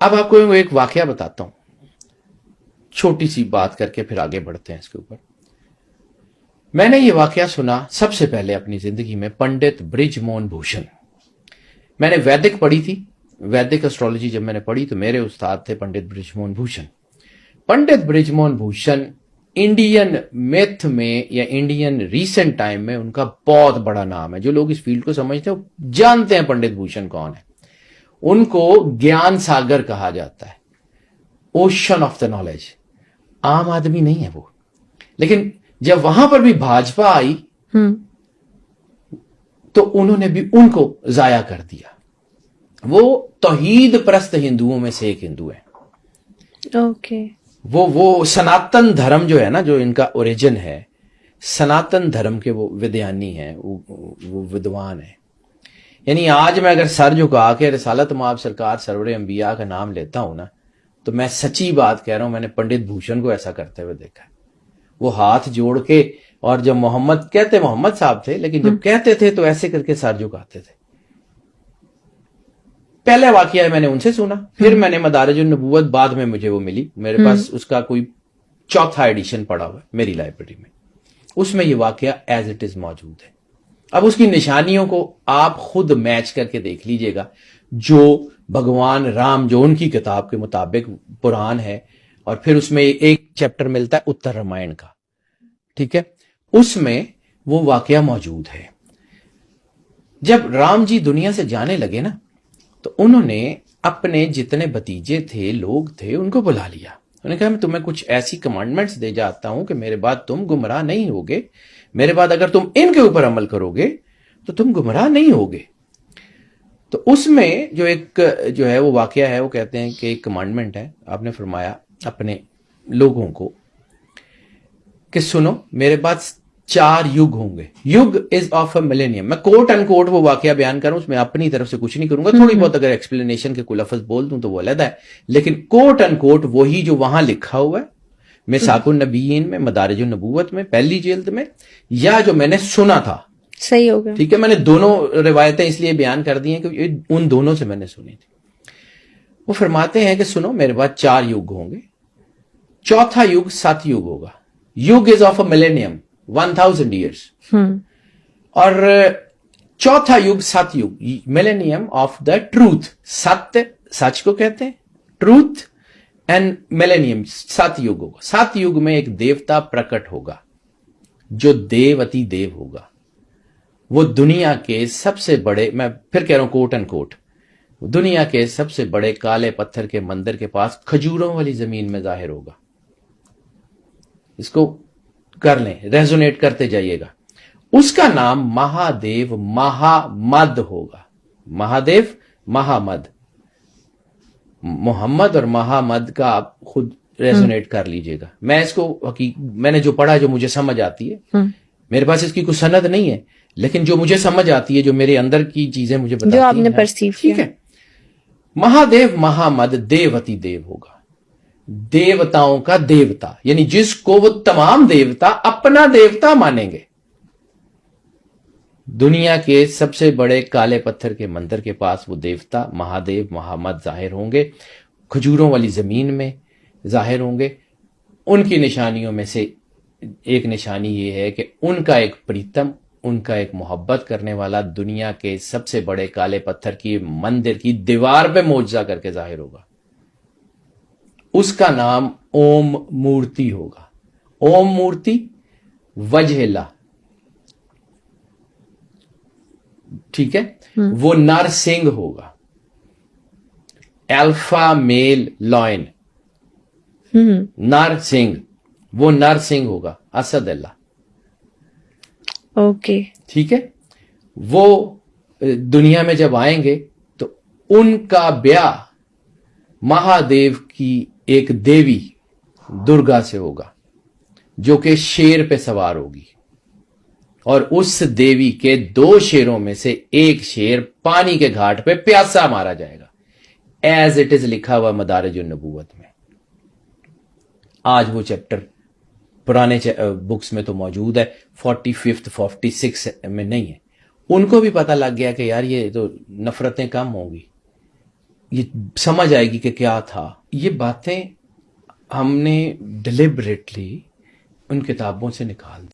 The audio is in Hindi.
अब आपको एक वाकया बताता हूं, छोटी सी बात करके फिर आगे बढ़ते हैं इसके ऊपर। मैंने ये वाकया सुना सबसे पहले अपनी जिंदगी में पंडित बृजमोहन भूषण। मैंने वैदिक पढ़ी थी, वैदिक एस्ट्रोलॉजी जब मैंने पढ़ी तो मेरे उस्ताद थे पंडित बृजमोहन भूषण। पंडित बृजमोहन भूषण इंडियन मिथ में या इंडियन रीसेंट टाइम में उनका बहुत बड़ा नाम है। जो लोग इस फील्ड को समझते हैं वो जानते हैं पंडित भूषण कौन है। उनको ज्ञान सागर कहा जाता है, ओशन ऑफ द नॉलेज। आम आदमी नहीं है वो, लेकिन जब वहां पर भी भाजपा आई तो उन्होंने भी उनको जाया कर दिया। वो तौहीद परस्त हिंदुओं में से एक हिंदू है। ओके। वो सनातन धर्म जो है ना, जो इनका ओरिजिन है, सनातन धर्म के वो विद्यानी हैं, वो विद्वान है। यानी आज मैं अगर सर झुका के रिसालत माब सरकार सरवरे अंबिया का नाम लेता हूं ना, तो मैं सच्ची बात कह रहा हूं, मैंने पंडित भूषण को ऐसा करते हुए देखा है। वो हाथ जोड़ के, और जब मोहम्मद कहते, मोहम्मद साहब थे, लेकिन जब कहते थे तो ऐसे करके सर झुकाते थे। पहले वाकया मैंने उनसे सुना, फिर मैंने मदारिजुन नबूवत बाद में मुझे वो मिली, मेरे पास उसका कोई चौथा एडिशन पड़ा हुआ है मेरी लाइब्रेरी में, उसमें ये वाकया एज इट इज मौजूद है। अब उसकी निशानियों को आप खुद मैच करके देख लीजिएगा। जो भगवान राम, जो उनकी किताब के मुताबिक पुराण है, और फिर उसमें एक चैप्टर मिलता है उत्तर रामायण का, ठीक है, उसमें वो वाकया मौजूद है। जब राम जी दुनिया से जाने लगे ना, तो उन्होंने अपने जितने भतीजे थे, लोग थे, उनको बुला लिया। उन्होंने कहा मैं तुम्हें कुछ ऐसी कमांडमेंट्स दे जाता हूं कि मेरे बाद तुम गुमराह नहीं होगे, मेरे बाद अगर तुम इनके ऊपर अमल करोगे तो तुम गुमराह नहीं होगे। तो उसमें जो है वो वाकया है, वो कहते हैं कि एक कमांडमेंट है, आपने फरमाया अपने लोगों को कि सुनो, मेरे पास 4 युग होंगे। युग इज ऑफ अ मिलेनियम। मैं कोट अनकोट वो वाकया बयान करूं, उसमें अपनी तरफ से कुछ नहीं करूंगा। थोड़ी बहुत अगर एक्सप्लेनेशन के कुछ लफ्ज बोल दूं तो वो अलग है, लेकिन कोट अनकोट वही जो वहां लिखा हुआ है मिसाकुन नबीयीन में, मदारिजुन नबूवत में, पहली जिल्द में, या जो मैंने सुना था। सही हो गया, ठीक है। मैंने दोनों रिवायतें इसलिए बयान कर दी हैं कि उन दोनों से मैंने सुनी थी। वो फरमाते हैं कि सुनो, मेरे पास 4 युग होंगे, चौथा युग सतयुग होगा। युग is of a millennium, 1000 years, और चौथा युग सतयुग, मिलेनियम ऑफ द ट्रूथ। सत्य, सच को कहते हैं, ट्रूथ, एंड मिलेनियम, सतयुग होगा। सतयुग में एक देवता प्रकट होगा जो देव अति देव होगा। वो दुनिया के सबसे बड़े, मैं फिर कह रहा हूं कोट एंड कोट, दुनिया के सबसे बड़े काले पत्थर के मंदिर के पास खजूरों वाली जमीन में जाहिर होगा। इसको कर लें, रेजोनेट करते जाइएगा। उसका नाम महादेव महामद होगा। महादेव महामद, मोहम्मद और महामद का आप खुद रेजोनेट कर लीजिएगा। मैं इसको मैंने जो पढ़ा, जो मुझे समझ आती है, मेरे पास इसकी कुछ सनद नहीं है, लेकिन जो मुझे समझ आती है, जो मेरे अंदर की चीजें मुझे बताती जो आपने परसीव किया, ठीक है। महादेव महामद देवती देव होगा, देवताओं का देवता, यानी जिसको वो तमाम देवता अपना देवता मानेंगे। दुनिया के सबसे बड़े काले पत्थर के मंदिर के पास वो देवता महादेव महामद जाहिर होंगे, खजूरों वाली जमीन में जाहिर होंगे। उनकी निशानियों में से एक निशानी ये है कि उनका एक प्रीतम, उनका एक मोहब्बत करने वाला दुनिया के सबसे बड़े काले पत्थर की मंदिर की दीवार पे मौजूदा करके जाहिर होगा। उसका नाम ओम मूर्ति होगा। ओम मूर्ति वजहला, ठीक है। वो नरसिंह होगा, अल्फा मेल लॉयन, नरसिंह, वो नरसिंह होगा, असद अल्लाह, ओके, ठीक है। वो दुनिया में जब आएंगे तो उनका ब्याह महादेव की एक देवी दुर्गा से होगा, जो कि शेर पे सवार होगी, और उस देवी के 2 शेरों में से एक शेर पानी के घाट पे प्यासा मारा जाएगा, एज इट इज लिखा हुआ मदारिजुन नबूवत में। आज वो चैप्टर पुराने बुक्स में तो मौजूद है, 45th 46 में नहीं है। उनको भी पता लग गया कि यार ये तो नफरतें कम होंगी, ये समझ आएगी कि क्या था। ये बातें हमने डिलिबरेटली उन किताबों से निकाल दी।